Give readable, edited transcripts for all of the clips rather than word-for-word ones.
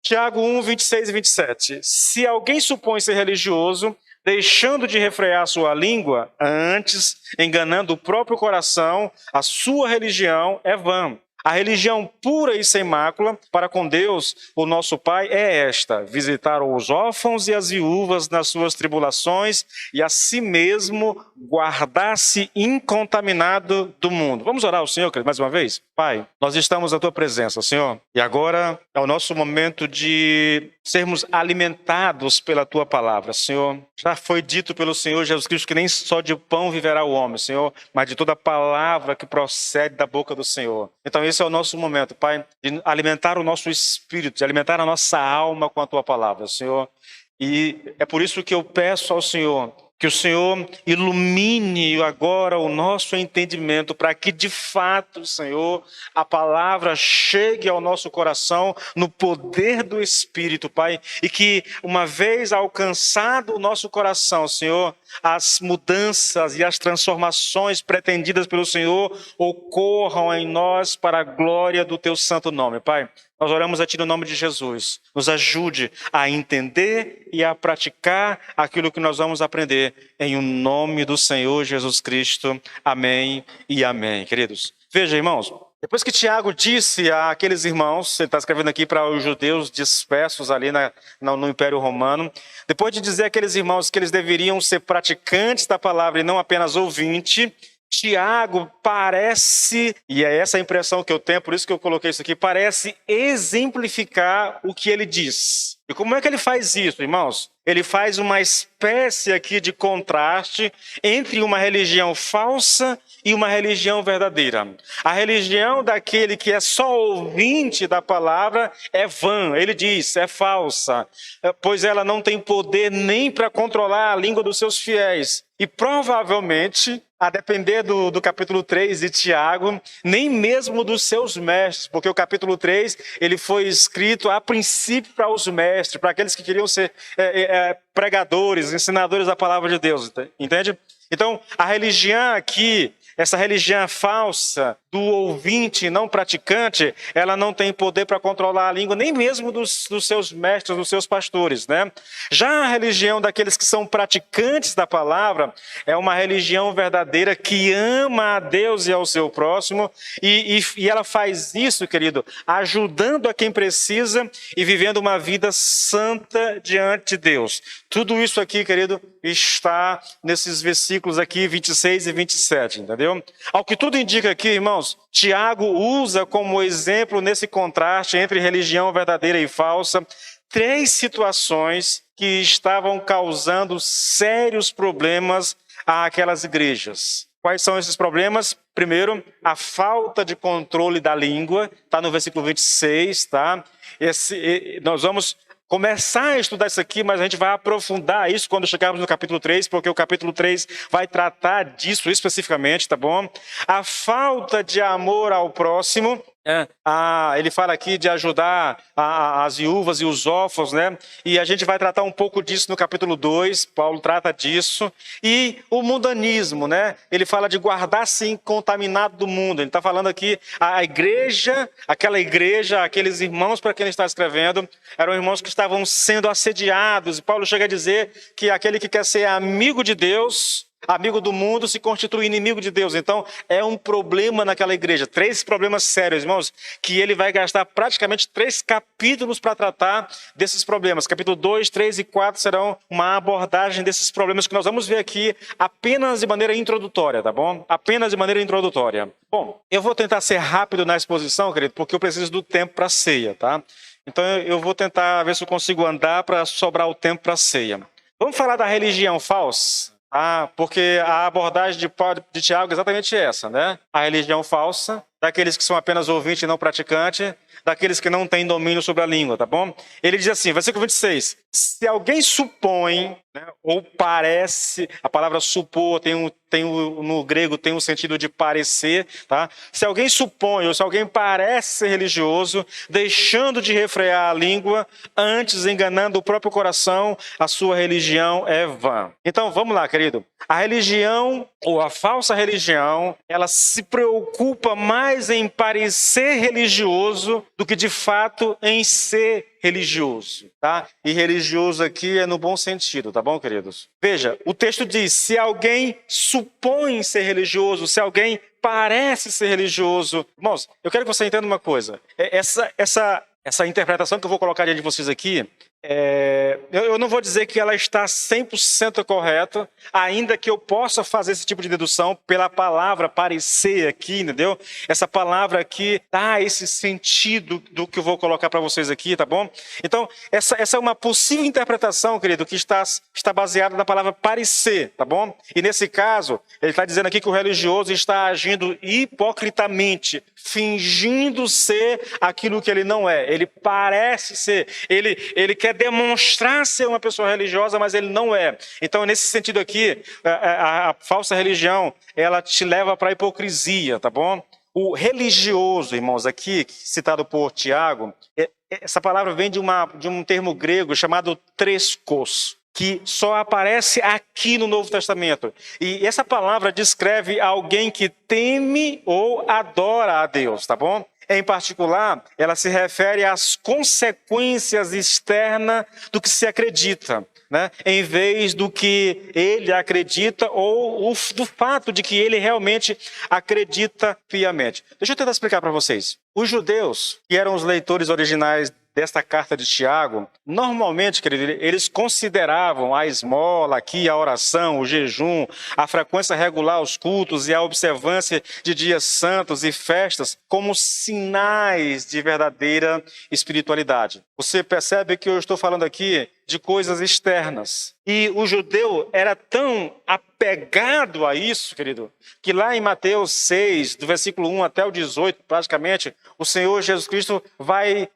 Tiago 1, 26 e 27. Se alguém supõe ser religioso, deixando de refrear sua língua, antes enganando o próprio coração, a sua religião é vã. A religião pura e sem mácula para com Deus, o nosso Pai, é esta: visitar os órfãos e as viúvas nas suas tribulações e a si mesmo guardar-se incontaminado do mundo. Vamos orar ao Senhor, mais uma vez? Pai, nós estamos na Tua presença, Senhor, e agora é o nosso momento de sermos alimentados pela Tua palavra, Senhor. Já foi dito pelo Senhor Jesus Cristo que nem só de pão viverá o homem, Senhor, mas de toda a palavra que procede da boca do Senhor. Então esse é o nosso momento, Pai, de alimentar o nosso espírito, de alimentar a nossa alma com a Tua palavra, Senhor. E é por isso que eu peço ao Senhor que o Senhor ilumine agora o nosso entendimento, para que de fato, Senhor, a palavra chegue ao nosso coração no poder do Espírito, Pai, e que uma vez alcançado o nosso coração, Senhor, as mudanças e as transformações pretendidas pelo Senhor ocorram em nós para a glória do Teu santo nome, Pai. Nós oramos a Ti no nome de Jesus. Nos ajude a entender e a praticar aquilo que nós vamos aprender em o nome do Senhor Jesus Cristo. Amém e amém. Queridos, veja, irmãos, depois que Tiago disse àqueles irmãos, ele está escrevendo aqui para os judeus dispersos ali no Império Romano, depois de dizer àqueles irmãos que eles deveriam ser praticantes da palavra e não apenas ouvintes, Tiago parece, e é essa a impressão que eu tenho, por isso que eu coloquei isso aqui, parece exemplificar o que ele diz. E como é que ele faz isso, irmãos? Ele faz uma espécie aqui de contraste entre uma religião falsa e uma religião verdadeira. A religião daquele que é só ouvinte da palavra é vã, ele diz, é falsa, pois ela não tem poder nem para controlar a língua dos seus fiéis. E provavelmente, a depender do capítulo 3 de Tiago, nem mesmo dos seus mestres, porque o capítulo 3 ele foi escrito a princípio para os mestres, para aqueles que queriam ser pregadores, ensinadores da palavra de Deus, entende? Então, a religião aqui, essa religião falsa do ouvinte não praticante, ela não tem poder para controlar a língua, nem mesmo dos seus mestres, dos seus pastores, né? Já a religião daqueles que são praticantes da palavra é uma religião verdadeira que ama a Deus e ao seu próximo, e ela faz isso, querido, ajudando a quem precisa e vivendo uma vida santa diante de Deus. Tudo isso aqui, querido, está nesses versículos aqui, 26 e 27, entendeu? Ao que tudo indica aqui, irmãos, Tiago usa como exemplo nesse contraste entre religião verdadeira e falsa, 3 situações que estavam causando sérios problemas àquelas igrejas. Quais são esses problemas? Primeiro, a falta de controle da língua, está no versículo 26, tá? Nós vamos começar a estudar isso aqui, mas a gente vai aprofundar isso quando chegarmos no capítulo 3, porque o capítulo 3 vai tratar disso especificamente, tá bom? A falta de amor ao próximo, ele fala aqui de ajudar as viúvas e os órfãos, né? E a gente vai tratar um pouco disso no capítulo 2, Paulo trata disso. E o mundanismo, né? Ele fala de guardar-se incontaminado do mundo. Ele está falando aqui, a igreja, aqueles irmãos para quem ele está escrevendo, eram irmãos que estavam sendo assediados. E Paulo chega a dizer que aquele que quer ser amigo de Deus, amigo do mundo, se constitui inimigo de Deus. Então, é um problema naquela igreja. 3 problemas sérios, irmãos, que ele vai gastar praticamente 3 capítulos para tratar desses problemas. Capítulo 2, 3 e 4 serão uma abordagem desses problemas que nós vamos ver aqui apenas de maneira introdutória, tá bom? Apenas de maneira introdutória. Bom, eu vou tentar ser rápido na exposição, querido, porque eu preciso do tempo para a ceia, tá? Então, eu vou tentar ver se eu consigo andar para sobrar o tempo para a ceia. Vamos falar da religião falsa? Porque a abordagem de Tiago é exatamente essa, né? A religião falsa, daqueles que são apenas ouvintes e não praticantes, daqueles que não têm domínio sobre a língua, tá bom? Ele diz assim, versículo 26, se alguém supõe, né, ou parece, a palavra supor no grego tem um sentido de parecer, tá? Se alguém supõe ou se alguém parece ser religioso, deixando de refrear a língua, antes enganando o próprio coração, a sua religião é vã. Então, vamos lá, querido. A religião, ou a falsa religião, ela se preocupa mais em parecer religioso do que de fato em ser religioso, tá? E religioso aqui é no bom sentido, tá bom, queridos? Veja, o texto diz, se alguém supõe ser religioso, se alguém parece ser religioso. Irmãos, eu quero que você entenda uma coisa. Essa interpretação que eu vou colocar diante de vocês aqui, eu não vou dizer que ela está 100% correta, ainda que eu possa fazer esse tipo de dedução pela palavra parecer aqui, entendeu? Essa palavra aqui dá esse sentido do que eu vou colocar para vocês aqui, tá bom? Então, essa é uma possível interpretação, querido, que está baseada na palavra parecer, tá bom? E nesse caso, ele está dizendo aqui que o religioso está agindo hipocritamente, fingindo ser aquilo que ele não é. Ele parece ser, ele quer demonstrar ser uma pessoa religiosa, mas ele não é. Então, nesse sentido aqui, a falsa religião, ela te leva para a hipocrisia, tá bom? O religioso, irmãos, aqui, citado por Tiago, essa palavra vem de um termo grego chamado treskos, que só aparece aqui no Novo Testamento. E essa palavra descreve alguém que teme ou adora a Deus, tá bom? Em particular, ela se refere às consequências externas do que se acredita, né? Em vez do que ele acredita ou do fato de que ele realmente acredita piamente. Deixa eu tentar explicar para vocês. Os judeus, que eram os leitores originais desta carta de Tiago, normalmente, querido, eles consideravam a esmola aqui, a oração, o jejum, a frequência regular aos cultos e a observância de dias santos e festas como sinais de verdadeira espiritualidade. Você percebe que eu estou falando aqui de coisas externas. E o judeu era tão apegado a isso, querido, que lá em Mateus 6, do versículo 1 até o 18, praticamente, o Senhor Jesus Cristo vai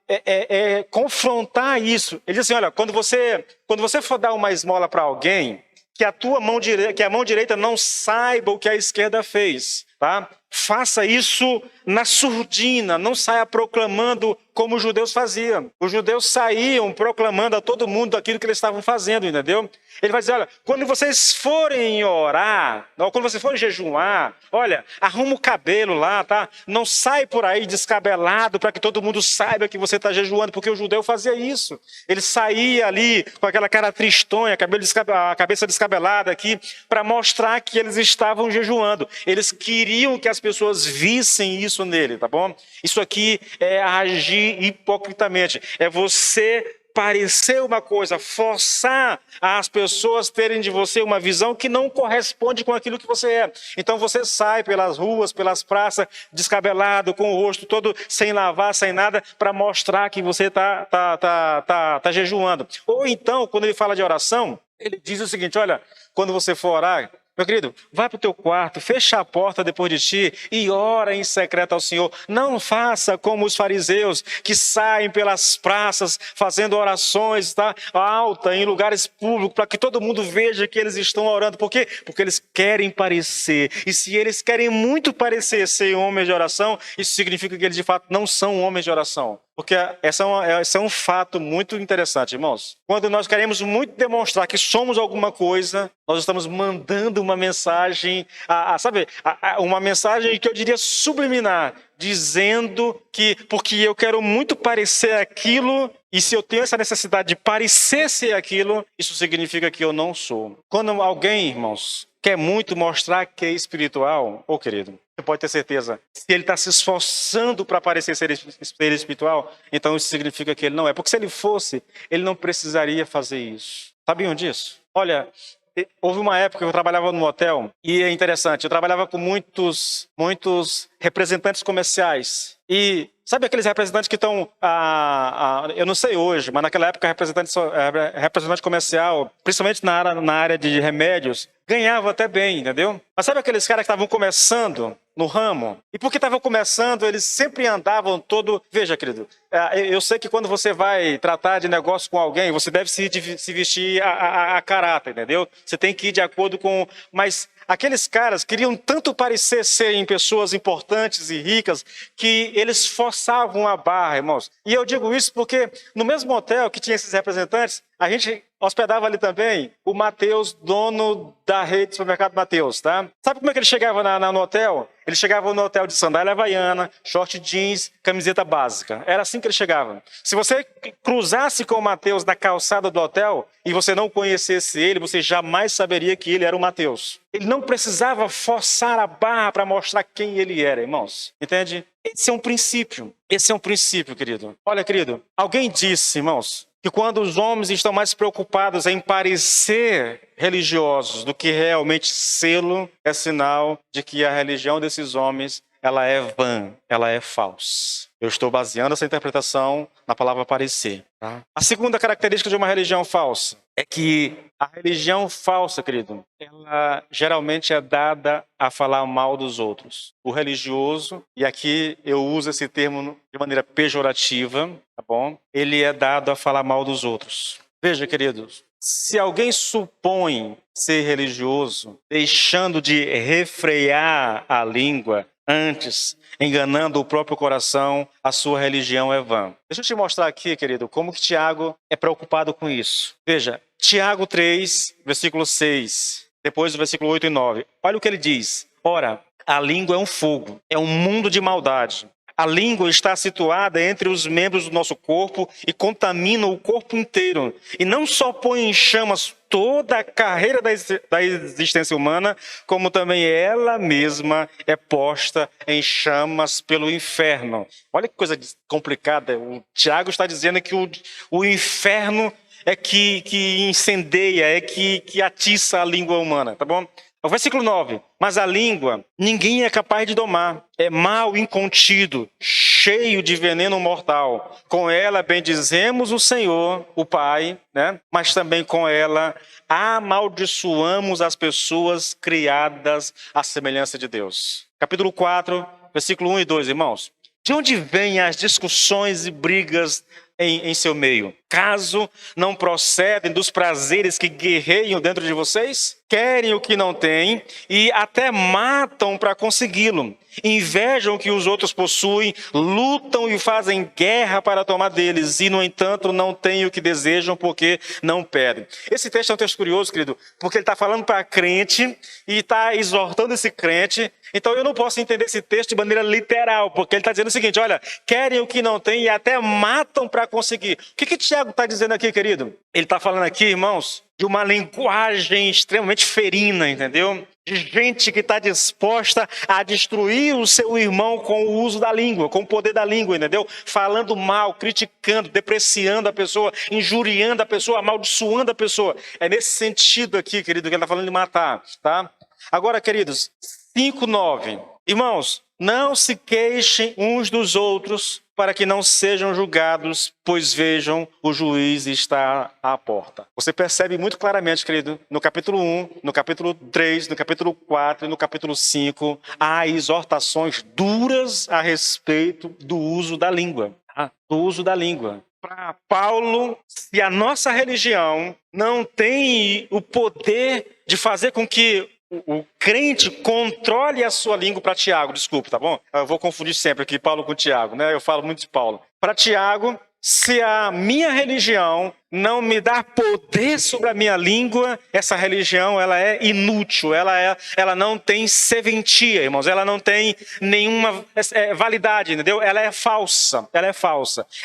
confrontar isso. Ele diz assim, olha, quando você for dar uma esmola para alguém, que a mão direita não saiba o que a esquerda fez, tá? Faça isso na surdina, não saia proclamando como os judeus faziam. Os judeus saíam proclamando a todo mundo aquilo que eles estavam fazendo, entendeu? Ele vai dizer, olha, quando vocês forem orar, ou quando vocês forem jejuar, olha, arruma o cabelo lá, tá? Não sai por aí descabelado para que todo mundo saiba que você está jejuando, porque o judeu fazia isso. Ele saía ali com aquela cara tristonha, a cabeça descabelada aqui, para mostrar que eles estavam jejuando. Eles queriam que as pessoas vissem isso nele, tá bom? Isso aqui é agir hipocritamente. É você parecer uma coisa, forçar as pessoas terem de você uma visão que não corresponde com aquilo que você é. Então você sai pelas ruas, pelas praças, descabelado, com o rosto todo sem lavar, sem nada, para mostrar que você tá jejuando. Ou então, quando ele fala de oração, ele diz o seguinte, olha, quando você for orar, meu querido, vai para o teu quarto, fecha a porta depois de ti e ora em secreto ao Senhor. Não faça como os fariseus que saem pelas praças fazendo orações, tá, alta em lugares públicos para que todo mundo veja que eles estão orando. Por quê? Porque eles querem parecer. E se eles querem muito parecer ser homens de oração, isso significa que eles de fato não são homens de oração. Porque esse é um fato muito interessante, irmãos. Quando nós queremos muito demonstrar que somos alguma coisa, nós estamos mandando uma mensagem, uma mensagem que eu diria subliminar, dizendo que, porque eu quero muito parecer aquilo, e se eu tenho essa necessidade de parecer ser aquilo, isso significa que eu não sou. Quando alguém, irmãos, quer muito mostrar que é espiritual, querido, você pode ter certeza, se ele está se esforçando para parecer ser espiritual, então isso significa que ele não é. Porque se ele fosse, ele não precisaria fazer isso. Sabiam disso? Olha, houve uma época que eu trabalhava num hotel, e é interessante, eu trabalhava com muitos representantes comerciais. E sabe aqueles representantes que estão, eu não sei hoje, mas naquela época representante comercial, principalmente na área de remédios, ganhava até bem, entendeu? Mas sabe aqueles caras que estavam começando no ramo? E porque estavam começando, eles sempre andavam todo... Veja, querido, eu sei que quando você vai tratar de negócio com alguém, você deve se vestir a caráter, entendeu? Você tem que ir de acordo com... Mas aqueles caras queriam tanto parecer serem pessoas importantes e ricas que eles forçavam a barra, irmãos. E eu digo isso porque no mesmo hotel que tinha esses representantes, a gente hospedava ali também o Mateus, dono da rede de supermercado Mateus, tá? Sabe como é que ele chegava no hotel? Ele chegava no hotel de sandália havaiana, short jeans, camiseta básica. Era assim que ele chegava. Se você cruzasse com o Mateus na calçada do hotel e você não conhecesse ele, você jamais saberia que ele era o Mateus. Ele não precisava forçar a barra para mostrar quem ele era, irmãos. Entende? Esse é um princípio. Esse é um princípio, querido. Olha, querido, alguém disse, irmãos, que quando os homens estão mais preocupados em parecer religiosos do que realmente sê-lo, é sinal de que a religião desses homens, ela é vã, ela é falsa. Eu estou baseando essa interpretação na palavra parecer. Tá? A segunda característica de uma religião falsa é que a religião falsa, querido, ela geralmente é dada a falar mal dos outros. O religioso, e aqui eu uso esse termo de maneira pejorativa, tá bom? Ele é dado a falar mal dos outros. Veja, queridos, se alguém supõe ser religioso, deixando de refrear a língua, antes, enganando o próprio coração, a sua religião é vã. Deixa eu te mostrar aqui, querido, como que Tiago é preocupado com isso. Veja, Tiago 3, versículo 6, depois do versículo 8 e 9. Olha o que ele diz. Ora, a língua é um fogo, é um mundo de maldade. A língua está situada entre os membros do nosso corpo e contamina o corpo inteiro. E não só põe em chamas toda a carreira da existência humana, como também ela mesma é posta em chamas pelo inferno. Olha que coisa complicada. O Tiago está dizendo que o inferno é que incendeia, é que atiça a língua humana, tá bom? O versículo 9. Mas a língua ninguém é capaz de domar. É mal incontido, cheio de veneno mortal. Com ela bendizemos o Senhor, o Pai, né? Mas também com ela amaldiçoamos as pessoas criadas à semelhança de Deus. Capítulo 4, versículo 1 e 2, irmãos. De onde vêm as discussões e brigas em seu meio? Caso não procedem dos prazeres que guerreiam dentro de vocês? Querem o que não têm e até matam para consegui-lo. Invejam o que os outros possuem, lutam e fazem guerra para tomar deles e, no entanto, não têm o que desejam porque não pedem. Esse texto é um texto curioso, querido, porque ele está falando para crente e está exortando esse crente. Então eu não posso entender esse texto de maneira literal, porque ele está dizendo o seguinte, olha, querem o que não têm e até matam para conseguir. O que Tiago está dizendo aqui, querido? Ele está falando aqui, irmãos, de uma linguagem extremamente ferina, entendeu? De gente que está disposta a destruir o seu irmão com o uso da língua, com o poder da língua, entendeu? Falando mal, criticando, depreciando a pessoa, injuriando a pessoa, amaldiçoando a pessoa. É nesse sentido aqui, querido, que ele está falando de matar, tá? Agora, queridos, 5:9. Irmãos, não se queixem uns dos outros para que não sejam julgados, pois vejam, o juiz está à porta. Você percebe muito claramente, querido, no capítulo 1, no capítulo 3, no capítulo 4 e no capítulo 5, há exortações duras a respeito do uso da língua. Do uso da língua. Para Paulo, se a nossa religião não tem o poder de fazer com que o crente controle a sua língua, para Tiago, desculpa, tá bom? Eu vou confundir sempre aqui Paulo com Tiago, né? Eu falo muito de Paulo. Para Tiago, se a minha religião não me dá poder sobre a minha língua, essa religião ela é inútil, ela não tem serventia, irmãos, ela não tem nenhuma validade, entendeu? Ela é falsa.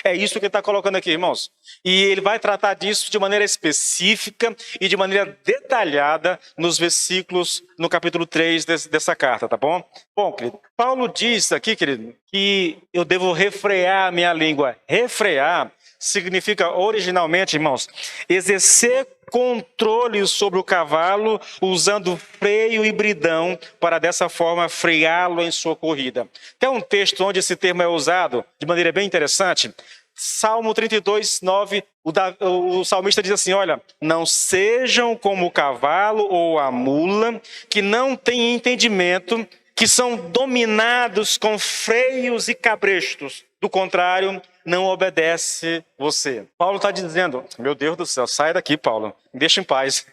É isso que ele está colocando aqui, irmãos. E ele vai tratar disso de maneira específica e de maneira detalhada nos versículos, no capítulo 3 dessa carta, tá bom? Bom, querido, Paulo diz aqui, querido, que eu devo refrear a minha língua. Refrear significa originalmente, irmãos, exercer controle sobre o cavalo usando freio e bridão para dessa forma freá-lo em sua corrida. Tem um texto onde esse termo é usado de maneira bem interessante. Salmo 32, 9, o salmista diz assim, olha, não sejam como o cavalo ou a mula, que não têm entendimento, que são dominados com freios e cabrestos. Do contrário, não obedece você. Paulo está dizendo, meu Deus do céu, sai daqui, Paulo, me deixa em paz,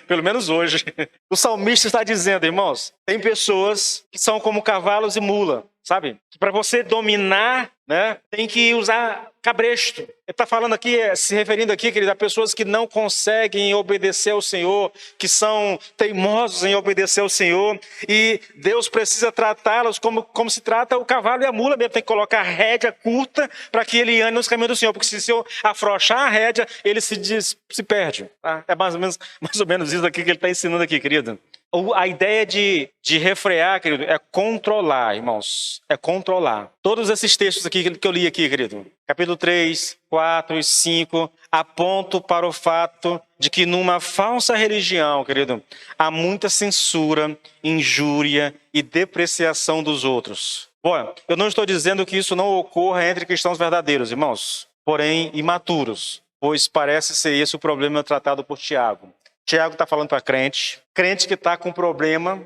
pelo menos hoje. O salmista está dizendo, irmãos, tem pessoas que são como cavalos e mula, sabe? Para você dominar, né? Tem que usar cabresto. Ele está falando aqui, se referindo aqui, querido, a pessoas que não conseguem obedecer ao Senhor, que são teimosos em obedecer ao Senhor, e Deus precisa tratá-los como se trata o cavalo e a mula mesmo. Tem que colocar a rédea curta para que ele ande nos caminhos do Senhor, porque se o Senhor afrouxar a rédea, ele se perde. Tá? É mais ou menos isso aqui que ele está ensinando aqui, querido. A ideia de refrear, querido, é controlar, irmãos. É controlar. Todos esses textos aqui que eu li aqui, querido, capítulo 3, 4 e 5, apontam para o fato de que numa falsa religião, querido, há muita censura, injúria e depreciação dos outros. Bom, eu não estou dizendo que isso não ocorra entre cristãos verdadeiros, irmãos, porém imaturos, pois parece ser esse o problema tratado por Tiago. Tiago está falando para crente que está com problema,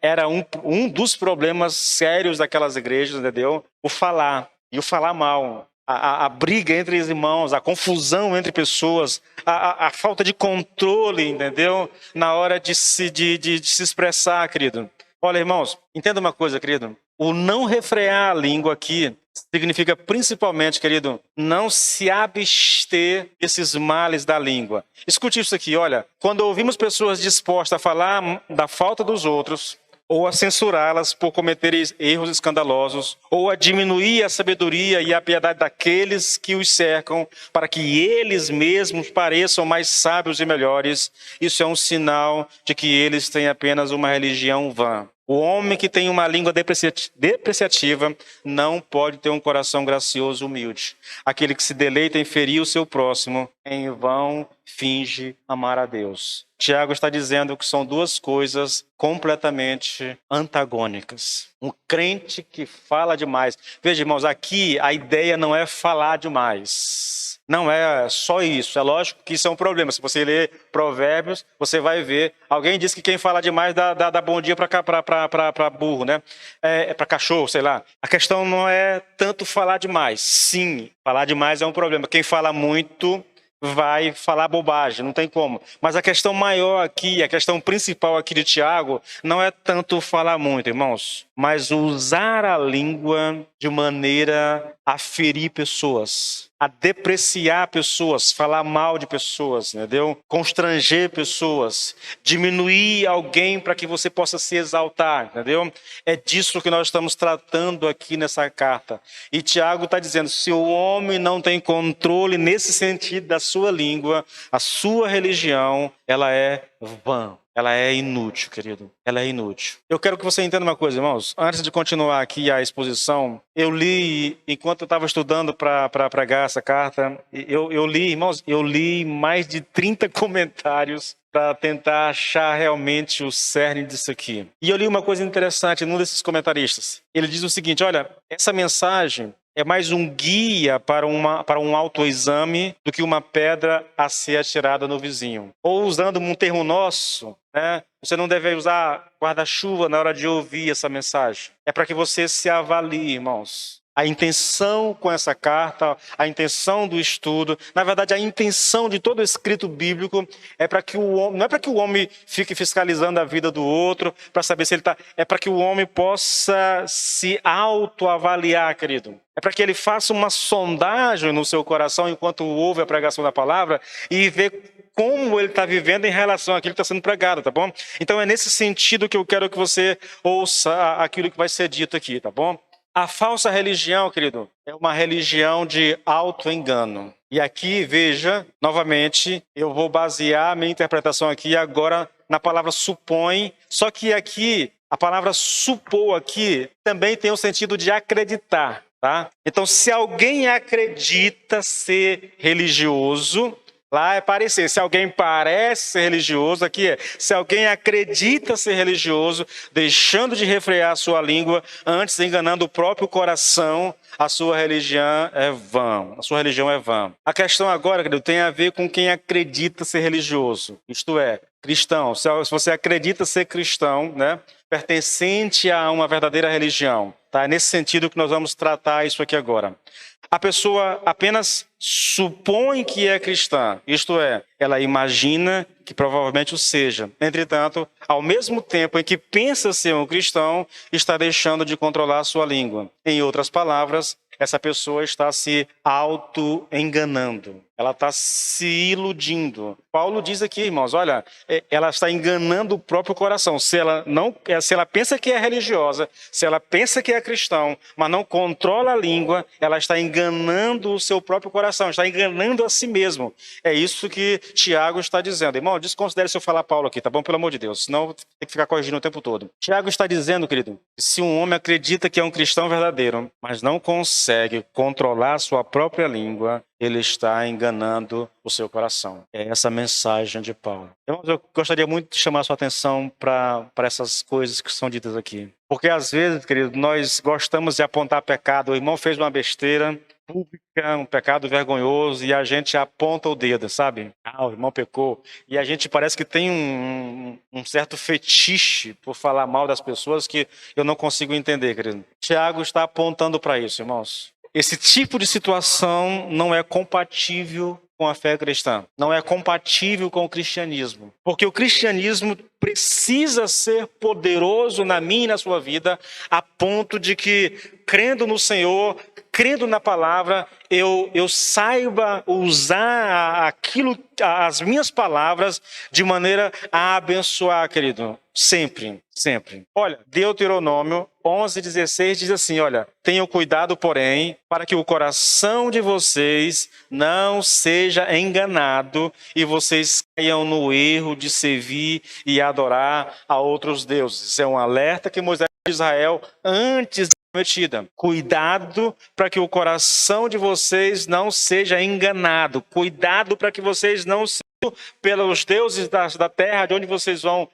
era um dos problemas sérios daquelas igrejas, entendeu? O falar, e o falar mal, a briga entre os irmãos, a confusão entre pessoas, a falta de controle, entendeu? Na hora de se expressar, querido. Olha, irmãos, entenda uma coisa, querido. O não refrear a língua aqui significa principalmente, querido, não se abster desses males da língua. Escute isso aqui, olha. Quando ouvimos pessoas dispostas a falar da falta dos outros, ou a censurá-las por cometerem erros escandalosos, ou a diminuir a sabedoria e a piedade daqueles que os cercam, para que eles mesmos pareçam mais sábios e melhores, isso é um sinal de que eles têm apenas uma religião vã. O homem que tem uma língua depreciativa não pode ter um coração gracioso e humilde. Aquele que se deleita em ferir o seu próximo, em vão finge amar a Deus. Tiago está dizendo que são duas coisas completamente antagônicas. Um crente que fala demais. Veja, irmãos, aqui a ideia não é falar demais. Não é só isso. É lógico que isso é um problema. Se você ler Provérbios, você vai ver. Alguém diz que quem fala demais dá bom dia para burro, né? Para cachorro, sei lá. A questão não é tanto falar demais. Sim, falar demais é um problema. Quem fala muito vai falar bobagem, não tem como. Mas a questão maior aqui, a questão principal aqui de Tiago, não é tanto falar muito, irmãos, mas usar a língua de maneira a ferir pessoas, a depreciar pessoas, falar mal de pessoas, entendeu? Constranger pessoas, diminuir alguém para que você possa se exaltar, entendeu? É disso que nós estamos tratando aqui nessa carta. E Tiago está dizendo, se o homem não tem controle nesse sentido da sua língua, a sua religião, ela é vã. Ela é inútil, querido. Ela é inútil. Eu quero que você entenda uma coisa, irmãos. Antes de continuar aqui a exposição, eu li, enquanto eu estava estudando para pregar essa carta, eu li, irmãos, eu li mais de 30 comentários para tentar achar realmente o cerne disso aqui. E eu li uma coisa interessante num desses comentaristas. Ele diz o seguinte, olha, essa mensagem é mais um guia para um autoexame do que uma pedra a ser atirada no vizinho. Ou usando um termo nosso, né? Você não deve usar guarda-chuva na hora de ouvir essa mensagem. É para que você se avalie, irmãos. A intenção com essa carta, a intenção do estudo, na verdade a intenção de todo o escrito bíblico é para que o homem, não é para que o homem fique fiscalizando a vida do outro, para saber se ele está, é para que o homem possa se autoavaliar, querido. É para que ele faça uma sondagem no seu coração enquanto ouve a pregação da palavra e vê como ele está vivendo em relação àquilo que está sendo pregado, tá bom? Então é nesse sentido que eu quero que você ouça aquilo que vai ser dito aqui, tá bom? A falsa religião, querido, é uma religião de auto-engano. E aqui, veja, novamente, eu vou basear a minha interpretação aqui agora na palavra supõe, só que aqui, a palavra supor aqui também tem o sentido de acreditar, tá? Então, se alguém acredita ser religioso, lá é parecer. Se alguém parece ser religioso, aqui é. Se alguém acredita ser religioso, deixando de refrear a sua língua, antes enganando o próprio coração, a sua religião é vã. A sua religião é vã. A questão agora, querido, tem a ver com quem acredita ser religioso. Isto é, cristão. Se você acredita ser cristão, né, pertencente a uma verdadeira religião. Tá? É nesse sentido que nós vamos tratar isso aqui agora. A pessoa apenas supõe que é cristã, isto é, ela imagina que provavelmente o seja. Entretanto, ao mesmo tempo em que pensa ser um cristão, está deixando de controlar a sua língua. Em outras palavras, essa pessoa está se auto-enganando. Ela está se iludindo. Paulo diz aqui, irmãos, olha, ela está enganando o próprio coração. Se ela pensa que é religiosa, se ela pensa que é cristão, mas não controla a língua, ela está enganando o seu próprio coração, está enganando a si mesmo. É isso que Tiago está dizendo. Irmão, desconsidere se eu falar Paulo aqui, tá bom? Pelo amor de Deus, senão tem que ficar corrigindo o tempo todo. Tiago está dizendo, querido, que se um homem acredita que é um cristão verdadeiro, mas não consegue controlar a sua própria língua, ele está enganando o seu coração. É essa a mensagem de Paulo. Eu gostaria muito de chamar a sua atenção para essas coisas que são ditas aqui. Porque às vezes, querido, nós gostamos de apontar pecado. O irmão fez uma besteira pública, um pecado vergonhoso, e a gente aponta o dedo, sabe? O irmão pecou. E a gente parece que tem um certo fetiche por falar mal das pessoas que eu não consigo entender, querido. Tiago está apontando para isso, irmãos. Esse tipo de situação não é compatível com a fé cristã. Não é compatível com o cristianismo. Porque o cristianismo precisa ser poderoso na minha e na sua vida, a ponto de que, crendo no Senhor, crendo na palavra, eu saiba usar as minhas palavras de maneira a abençoar, querido. Sempre, sempre. Olha, Deuteronômio 11:16 diz assim, olha, tenham cuidado, porém, para que o coração de vocês não seja enganado e vocês caiam no erro de servir e adorar a outros deuses. Isso é um alerta que Moisés de Israel antes prometida. Cuidado para que o coração de vocês não seja enganado. Cuidado para que vocês não sejam pelos deuses da terra, de onde vocês vão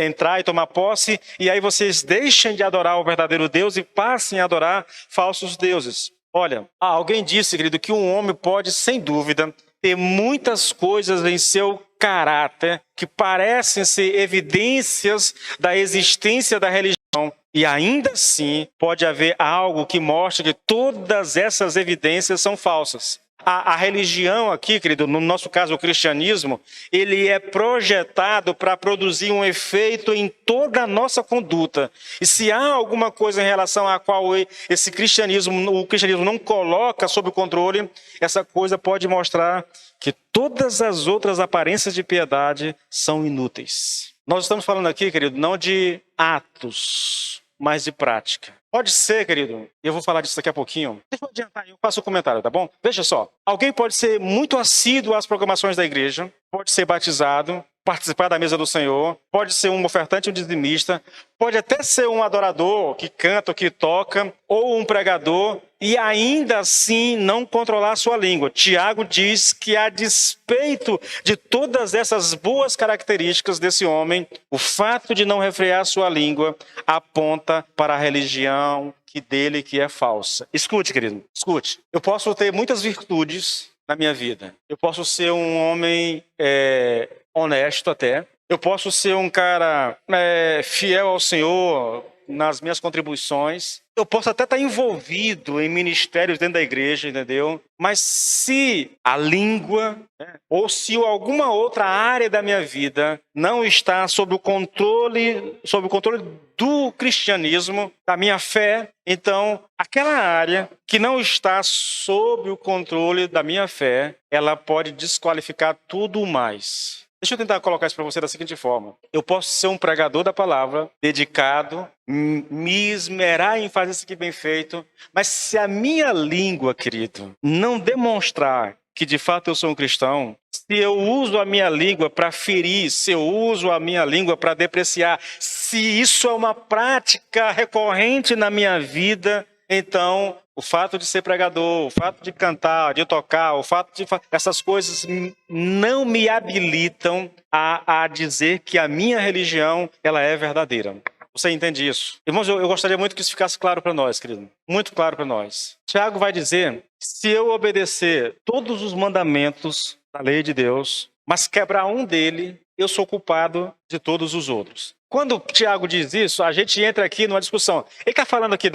entrar e tomar posse, e aí vocês deixem de adorar o verdadeiro Deus e passem a adorar falsos deuses. Olha, alguém disse, querido, que um homem pode, sem dúvida, ter muitas coisas em seu caráter que parecem ser evidências da existência da religião, e ainda assim pode haver algo que mostre que todas essas evidências são falsas. A religião aqui, querido, no nosso caso o cristianismo, ele é projetado para produzir um efeito em toda a nossa conduta. E se há alguma coisa em relação à qual o cristianismo não coloca sob controle, essa coisa pode mostrar que todas as outras aparências de piedade são inúteis. Nós estamos falando aqui, querido, não de atos, mas de prática. Pode ser, querido, e eu vou falar disso daqui a pouquinho. Deixa eu adiantar, eu faço um comentário, tá bom? Veja só, alguém pode ser muito assíduo às programações da igreja, pode ser batizado, participar da mesa do Senhor, pode ser um ofertante, um dizimista, pode até ser um adorador que canta, que toca, ou um pregador, e ainda assim não controlar a sua língua. Tiago diz que, a despeito de todas essas boas características desse homem, o fato de não refrear a sua língua aponta para a religião dele que é falsa. Escute, querido, escute. Eu posso ter muitas virtudes na minha vida. Eu posso ser um homem honesto até. Eu posso ser um cara fiel ao Senhor nas minhas contribuições. Eu posso até estar envolvido em ministérios dentro da igreja, entendeu? Mas se a língua, ou se alguma outra área da minha vida não está sob o controle do cristianismo, da minha fé, então aquela área que não está sob o controle da minha fé, ela pode desqualificar tudo mais. Deixa eu tentar colocar isso para você da seguinte forma. Eu posso ser um pregador da palavra, dedicado, me esmerar em fazer isso aqui bem feito, mas se a minha língua, querido, não demonstrar que de fato eu sou um cristão, se eu uso a minha língua para ferir, se eu uso a minha língua para depreciar, se isso é uma prática recorrente na minha vida, então o fato de ser pregador, o fato de cantar, de tocar, o fato de essas coisas não me habilitam a dizer que a minha religião ela é verdadeira. Você entende isso? Irmãos, eu gostaria muito que isso ficasse claro para nós, querido. Muito claro para nós. Tiago vai dizer, se eu obedecer todos os mandamentos da lei de Deus, mas quebrar um dele, eu sou culpado de todos os outros. Quando Tiago diz isso, a gente entra aqui numa discussão. Ele está falando aqui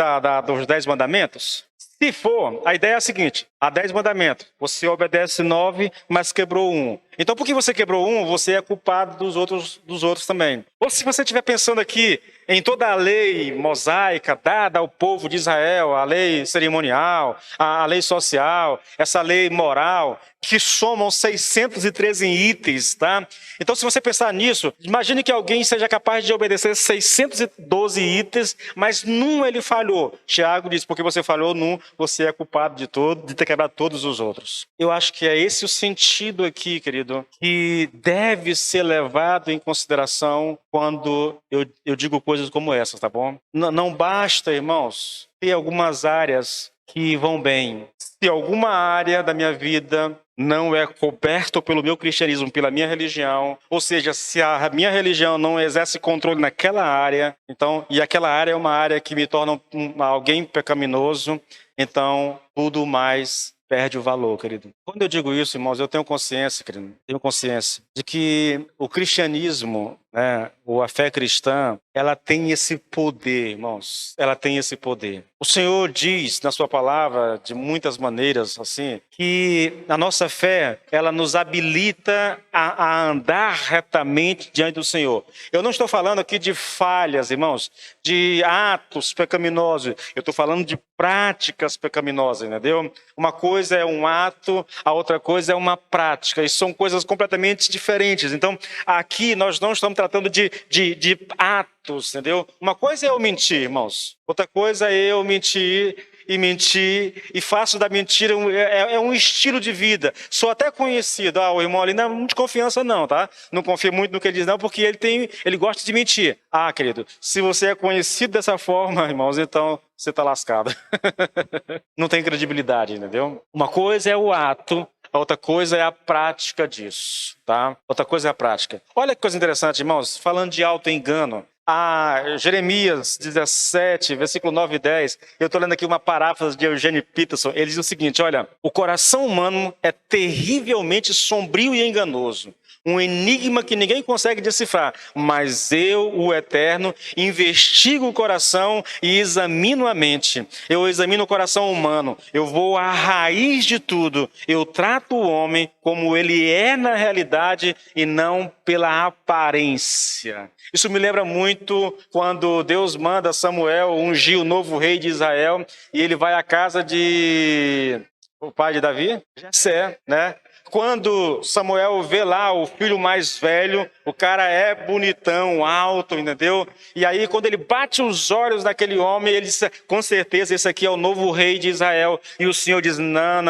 dos 10 mandamentos? Se for, a ideia é a seguinte, há 10 mandamentos, você obedece 9, mas quebrou um. Então, por que você quebrou um, você é culpado dos outros também. Ou se você estiver pensando aqui em toda a lei mosaica dada ao povo de Israel, a lei cerimonial, a lei social, essa lei moral, que somam 613 itens, tá? Então, se você pensar nisso, imagine que alguém seja capaz de obedecer 612 itens, mas num ele falhou. Tiago diz, porque você falhou num, você é culpado de ter quebrado todos os outros. Eu acho que é esse o sentido aqui, querido, que deve ser levado em consideração quando eu digo coisas como essas, tá bom? Não basta, irmãos, ter algumas áreas que vão bem. Se alguma área da minha vida não é coberta pelo meu cristianismo, pela minha religião, ou seja, se a minha religião não exerce controle naquela área, então, e aquela área é uma área que me torna alguém pecaminoso, então tudo mais perde o valor, querido. Quando eu digo isso, irmãos, eu tenho consciência, querido, de que o cristianismo, né, ou a fé cristã, ela tem esse poder, irmãos. Ela tem esse poder. O Senhor diz na sua palavra, de muitas maneiras, assim, que a nossa fé, ela nos habilita a andar retamente diante do Senhor. Eu não estou falando aqui de falhas, irmãos, de atos pecaminosos. Eu estou falando de práticas pecaminosas, entendeu? Uma coisa é um ato, a outra coisa é uma prática. E são coisas completamente diferentes. Então, aqui nós não estamos tratando de atos, entendeu? Uma coisa é eu mentir, irmãos. Outra coisa é eu mentir e faço da mentira um estilo de vida. Sou até conhecido. O irmão ali não é muito de confiança não, tá? Não confio muito no que ele diz não, porque ele gosta de mentir. Querido, se você é conhecido dessa forma, irmãos, então você está lascado. Não tem credibilidade, entendeu? Uma coisa é o ato, a outra coisa é a prática disso, tá? Outra coisa é a prática. Olha que coisa interessante, irmãos, falando de auto-engano. Jeremias 17, versículo 9 e 10, eu estou lendo aqui uma paráfrase de Eugene Peterson. Ele diz o seguinte, olha, o coração humano é terrivelmente sombrio e enganoso, um enigma que ninguém consegue decifrar, mas eu, o Eterno, investigo o coração e examino a mente. Eu examino o coração humano, eu vou à raiz de tudo, eu trato o homem como ele é na realidade e não pela aparência. Isso me lembra muito quando Deus manda Samuel ungir o novo rei de Israel e ele vai à casa de o pai de Davi, Jessé, né? Quando Samuel vê lá o filho mais velho, o cara é bonitão, alto, entendeu? E aí quando ele bate os olhos naquele homem, ele diz, com certeza esse aqui é o novo rei de Israel. E o Senhor diz, não,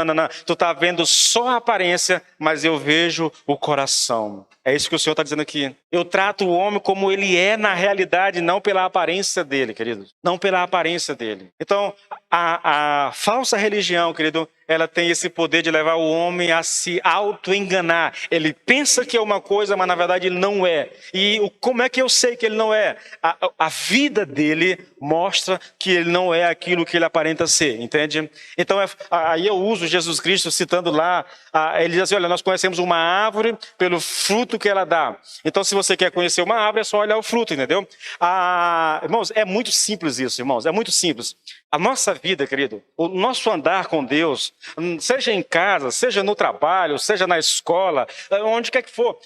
tu tá vendo só a aparência, mas eu vejo o coração. É isso que o Senhor está dizendo aqui. Eu trato o homem como ele é na realidade, não pela aparência dele, querido. Não pela aparência dele. Então, a falsa religião, querido, ela tem esse poder de levar o homem a se auto-enganar. Ele pensa que é uma coisa, mas na verdade ele não é. E como é que eu sei que ele não é? A vida dele mostra que ele não é aquilo que ele aparenta ser, entende? Então, aí eu uso Jesus Cristo citando lá, ele diz assim, olha, nós conhecemos uma árvore pelo fruto que ela dá. Então, se você quer conhecer uma árvore, é só olhar o fruto, entendeu? Irmãos, é muito simples isso, irmãos, é muito simples. A nossa vida, querido, o nosso andar com Deus, seja em casa, seja no trabalho, seja na escola, onde quer que for,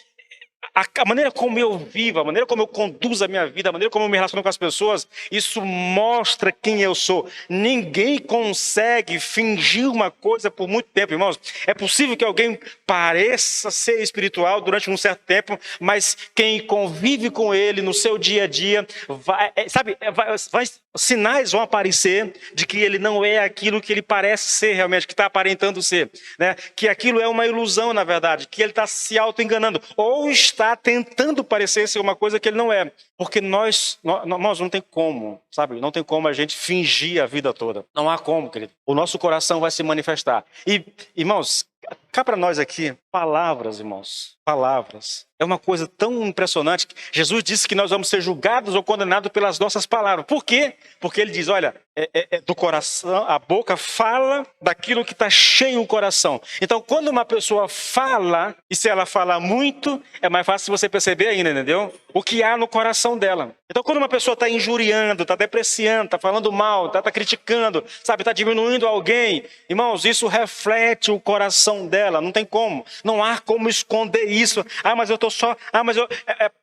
a maneira como eu vivo, a maneira como eu conduzo a minha vida, a maneira como eu me relaciono com as pessoas, isso mostra quem eu sou. Ninguém consegue fingir uma coisa por muito tempo, irmãos. É possível que alguém pareça ser espiritual durante um certo tempo, mas quem convive com ele no seu dia a dia, sinais vão aparecer de que ele não é aquilo que ele parece ser realmente, que está aparentando ser, né? Que aquilo é uma ilusão, na verdade, que ele está se auto-enganando, ou está tentando parecer ser uma coisa que ele não é. Porque nós não tem como, sabe? Não tem como a gente fingir a vida toda. Não há como, querido. O nosso coração vai se manifestar. E, irmãos, cá para nós aqui, palavras, irmãos, palavras. É uma coisa tão impressionante que Jesus disse que nós vamos ser julgados ou condenados pelas nossas palavras. Por quê? Porque ele diz, olha, do coração, a boca fala daquilo que está cheio o coração. Então, quando uma pessoa fala, e se ela fala muito, é mais fácil você perceber ainda, entendeu? O que há no coração dela. Então, quando uma pessoa está injuriando, está depreciando, está falando mal, está criticando, sabe, está diminuindo alguém, irmãos, isso reflete o coração dela, não tem como. Não há como esconder isso. Mas eu estou estou só... mas eu...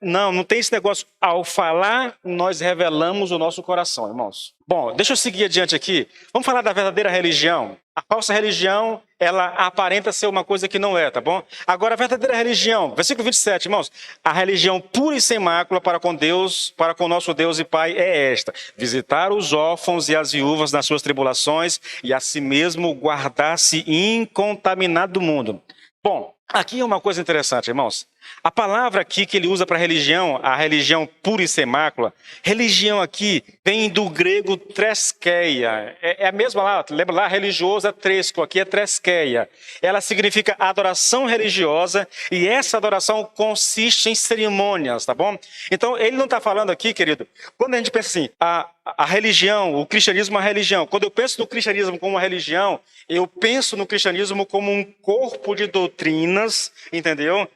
Não tem esse negócio. Ao falar, nós revelamos o nosso coração, irmãos. Bom, deixa eu seguir adiante aqui. Vamos falar da verdadeira religião. A falsa religião, ela aparenta ser uma coisa que não é, tá bom? Agora, a verdadeira religião, versículo 27, irmãos. A religião pura e sem mácula para com Deus, para com nosso Deus e Pai é esta: visitar os órfãos e as viúvas nas suas tribulações e a si mesmo guardar-se incontaminado do mundo. Bom, aqui é uma coisa interessante, irmãos. A palavra aqui que ele usa para religião, a religião pura e sem mácula, religião aqui vem do grego treskeia. É a mesma lá, lembra lá, religioso é tresco, aqui é treskeia. Ela significa adoração religiosa e essa adoração consiste em cerimônias, tá bom? Então, ele não está falando aqui, querido, quando a gente pensa assim, a religião, o cristianismo é uma religião. Quando eu penso no cristianismo como uma religião, eu penso no cristianismo como um corpo de doutrinas, entendeu?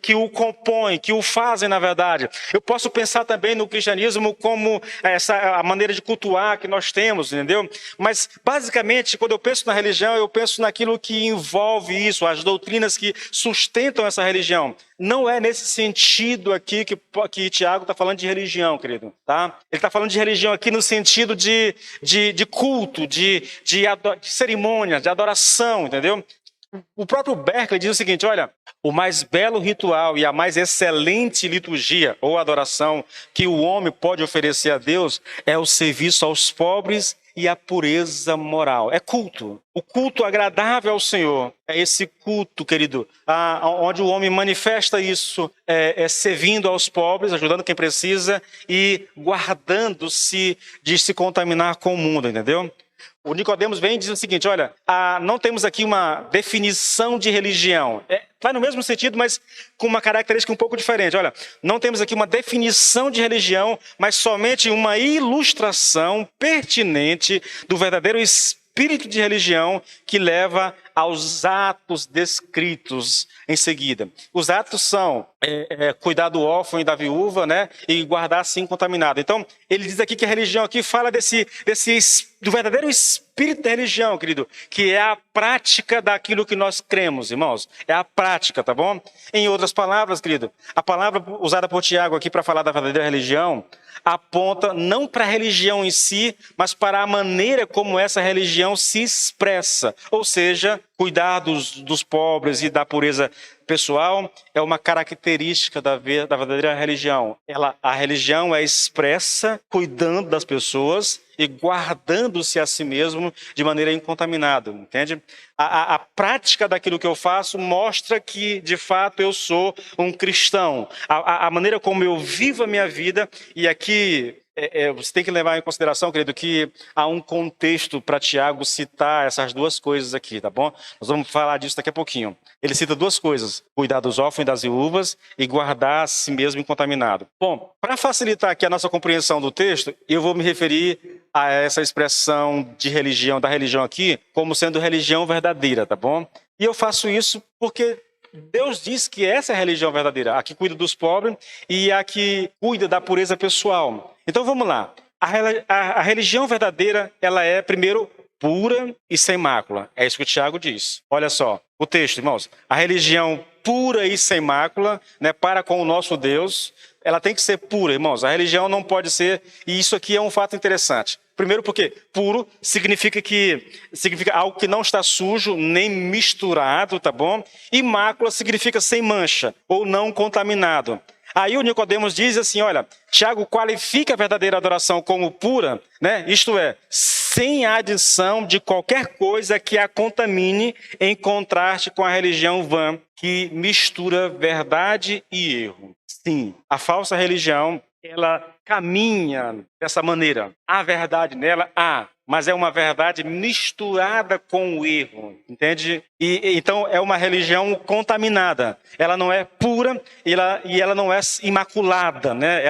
Que o compõem, que o fazem, na verdade. Eu posso pensar também no cristianismo como a maneira de cultuar que nós temos, entendeu? Mas, basicamente, quando eu penso na religião, eu penso naquilo que envolve isso, as doutrinas que sustentam essa religião. Não é nesse sentido aqui que Tiago está falando de religião, querido. Tá? Ele está falando de religião aqui no sentido de culto, de cerimônia, de adoração, entendeu? O próprio Berkeley diz o seguinte, olha, o mais belo ritual e a mais excelente liturgia ou adoração que o homem pode oferecer a Deus é o serviço aos pobres e a pureza moral. É culto. O culto agradável ao Senhor é esse culto, querido, onde o homem manifesta isso, servindo aos pobres, ajudando quem precisa e guardando-se de se contaminar com o mundo, entendeu? O Nicodemos vem e diz o seguinte, olha, não temos aqui uma definição de religião. Vai no mesmo sentido, mas com uma característica um pouco diferente. Olha, não temos aqui uma definição de religião, mas somente uma ilustração pertinente do verdadeiro espírito de religião que leva aos atos descritos em seguida. Os atos são cuidar do órfão e da viúva, né, e guardar-se incontaminado. Então, ele diz aqui que a religião aqui fala do verdadeiro espírito da religião, querido, que é a prática daquilo que nós cremos, irmãos. É a prática, tá bom? Em outras palavras, querido, a palavra usada por Tiago aqui para falar da verdadeira religião aponta não para a religião em si, mas para a maneira como essa religião se expressa. Ou seja, cuidar dos pobres e da pureza pessoal é uma característica da verdadeira religião. A religião é expressa cuidando das pessoas e guardando-se a si mesmo de maneira incontaminada, entende? A prática daquilo que eu faço mostra que, de fato, eu sou um cristão. A maneira como eu vivo a minha vida, e aqui você tem que levar em consideração, querido, que há um contexto para Tiago citar essas duas coisas aqui, tá bom? Nós vamos falar disso daqui a pouquinho. Ele cita duas coisas, cuidar dos órfãos e das viúvas e guardar a si mesmo incontaminado. Bom, para facilitar aqui a nossa compreensão do texto, eu vou me referir a essa expressão de religião, da religião aqui, como sendo religião verdadeira, tá bom? E eu faço isso porque Deus diz que essa é a religião verdadeira, a que cuida dos pobres e a que cuida da pureza pessoal. Então vamos lá. A religião verdadeira, ela é, primeiro, pura e sem mácula. É isso que o Tiago diz. Olha só, o texto, irmãos. A religião pura e sem mácula, né, para com o nosso Deus, ela tem que ser pura, irmãos. A religião não pode ser, e isso aqui é um fato interessante. Primeiro porque puro significa algo que não está sujo, nem misturado, tá bom? E mácula significa sem mancha, ou não contaminado. Aí o Nicodemos diz assim, olha, Tiago qualifica a verdadeira adoração como pura, né? Isto é, sem a adição de qualquer coisa que a contamine em contraste com a religião vã, que mistura verdade e erro. Sim, a falsa religião, ela caminha dessa maneira. Há verdade nela? Há. Mas é uma verdade misturada com o erro, entende? Então é uma religião contaminada. Ela não é pura e ela não é imaculada, né?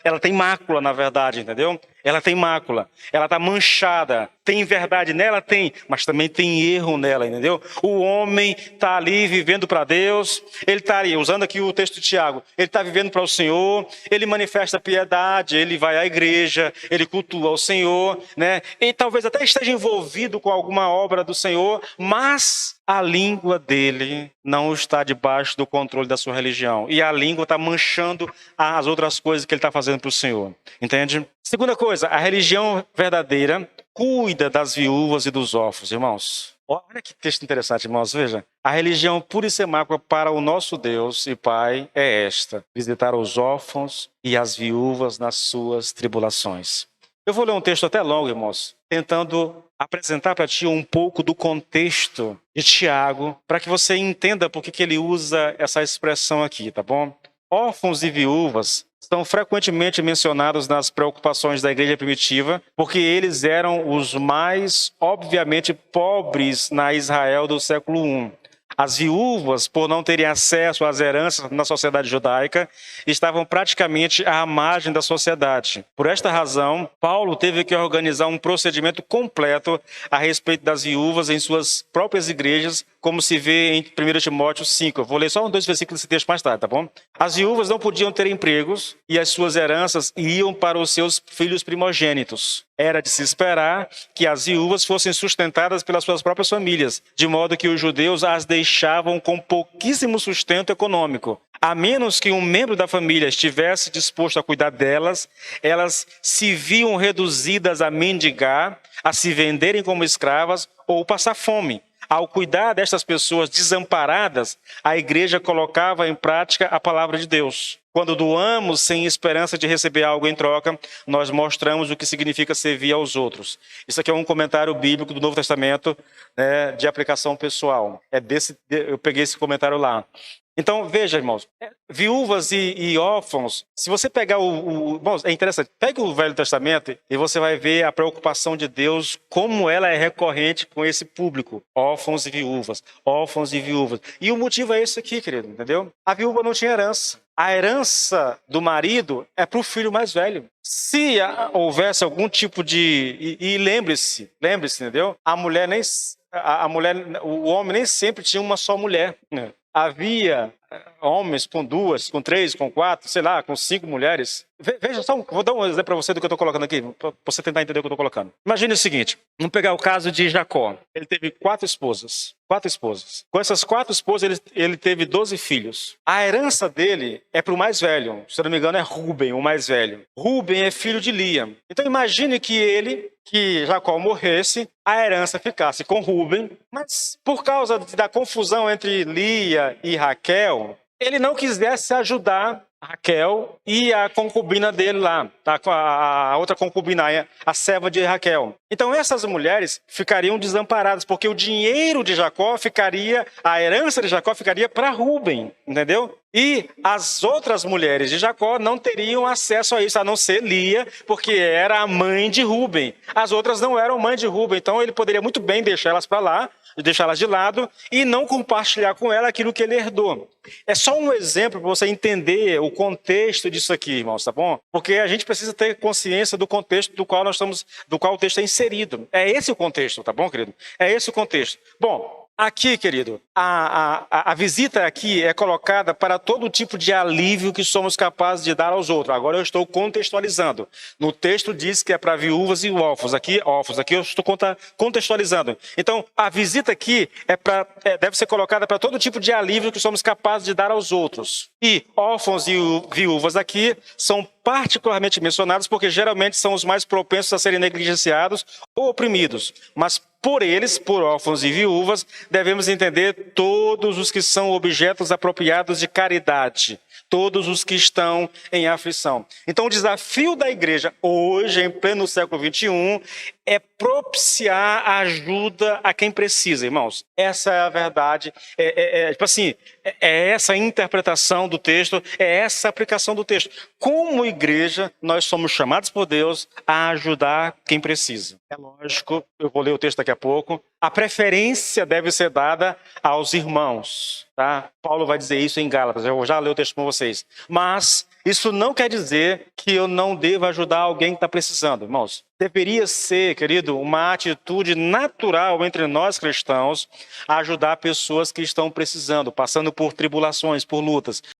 Ela tem mácula, na verdade, entendeu? Ela tem mácula. Ela está manchada. Tem verdade nela? Tem, mas também tem erro nela, entendeu? O homem está ali vivendo para Deus, ele está ali, usando aqui o texto de Tiago, ele está vivendo para o Senhor, ele manifesta piedade, ele vai à igreja, ele cultua o Senhor, né? E talvez até esteja envolvido com alguma obra do Senhor, mas a língua dele não está debaixo do controle da sua religião. E a língua está manchando as outras coisas que ele está fazendo para o Senhor. Entende? Segunda coisa, a religião verdadeira cuida das viúvas e dos órfãos, irmãos. Olha que texto interessante, irmãos. Veja, a religião pura e sem mácula para o nosso Deus e Pai é esta: visitar os órfãos e as viúvas nas suas tribulações. Eu vou ler um texto até longo, irmãos, tentando apresentar para ti um pouco do contexto de Tiago, para que você entenda por que ele usa essa expressão aqui, tá bom? Órfãos e viúvas são frequentemente mencionados nas preocupações da igreja primitiva, porque eles eram os mais, obviamente, pobres na Israel do século I. As viúvas, por não terem acesso às heranças na sociedade judaica, estavam praticamente à margem da sociedade. Por esta razão, Paulo teve que organizar um procedimento completo a respeito das viúvas em suas próprias igrejas, como se vê em 1 Timóteo 5. Eu vou ler só 2 versículos desse texto mais tarde, tá bom? As viúvas não podiam ter empregos e as suas heranças iam para os seus filhos primogênitos. Era de se esperar que as viúvas fossem sustentadas pelas suas próprias famílias, de modo que os judeus as deixavam com pouquíssimo sustento econômico. A menos que um membro da família estivesse disposto a cuidar delas, elas se viam reduzidas a mendigar, a se venderem como escravas ou passar fome. Ao cuidar destas pessoas desamparadas, a igreja colocava em prática a palavra de Deus. Quando doamos sem esperança de receber algo em troca, nós mostramos o que significa servir aos outros. Isso aqui é um comentário bíblico do Novo Testamento, né, de aplicação pessoal. Eu peguei esse comentário lá. Então, veja, irmãos, viúvas e órfãos, se você pegar irmãos, é interessante, pegue o Velho Testamento e você vai ver a preocupação de Deus, como ela é recorrente com esse público, órfãos e viúvas, órfãos e viúvas. E o motivo é esse aqui, querido, entendeu? A viúva não tinha herança. A herança do marido é para o filho mais velho. Se houvesse algum tipo de... E lembre-se, entendeu? O homem nem sempre tinha uma só mulher, né? Havia homens com 2, com 3, com 4, sei lá, com 5 mulheres. Veja só, vou dar um exemplo para você do que eu estou colocando aqui, para você tentar entender o que eu estou colocando. Imagine o seguinte, vamos pegar o caso de Jacó. Ele teve 4 esposas. Com essas 4 esposas, ele teve 12 filhos. A herança dele é para o mais velho. Se eu não me engano, é Rúben, o mais velho. Rúben é filho de Lia. Então imagine que Jacó morresse, a herança ficasse com Rúben, mas por causa da confusão entre Lia e Raquel, ele não quisesse ajudar Raquel e a concubina dele lá, a outra concubina, a serva de Raquel. Então essas mulheres ficariam desamparadas, porque o dinheiro de Jacó a herança de Jacó ficaria para Rúben, entendeu? E as outras mulheres de Jacó não teriam acesso a isso, a não ser Lia, porque era a mãe de Rúben. As outras não eram mãe de Rúben, então ele poderia muito bem deixá-las para lá, deixá-las de lado e não compartilhar com ela aquilo que ele herdou. É só um exemplo para você entender o contexto disso aqui, irmãos, tá bom? Porque a gente precisa ter consciência do contexto do qual o texto é inserido. É esse o contexto, tá bom, querido? É esse o contexto. Bom, aqui, querido, a visita aqui é colocada para todo tipo de alívio que somos capazes de dar aos outros. Agora eu estou contextualizando. No texto diz que é para viúvas e órfãos. Aqui eu estou contextualizando. Então, a visita aqui deve ser colocada para todo tipo de alívio que somos capazes de dar aos outros. E órfãos e viúvas aqui são particularmente mencionados porque geralmente são os mais propensos a serem negligenciados ou oprimidos. Mas por órfãos e viúvas, devemos entender todos os que são objetos apropriados de caridade, todos os que estão em aflição. Então, o desafio da igreja hoje, em pleno século XXI, é propiciar a ajuda a quem precisa, irmãos. Essa é a verdade, é essa a interpretação do texto, é essa a aplicação do texto. Como igreja, nós somos chamados por Deus a ajudar quem precisa. É lógico, eu vou ler o texto daqui a pouco, a preferência deve ser dada aos irmãos. Tá? Paulo vai dizer isso em Gálatas, eu já li o texto com vocês. Mas isso não quer dizer que eu não devo ajudar alguém que está precisando, irmãos. Deveria ser, querido, uma atitude natural entre nós cristãos a ajudar pessoas que estão precisando, passando por tribulações, por lutas.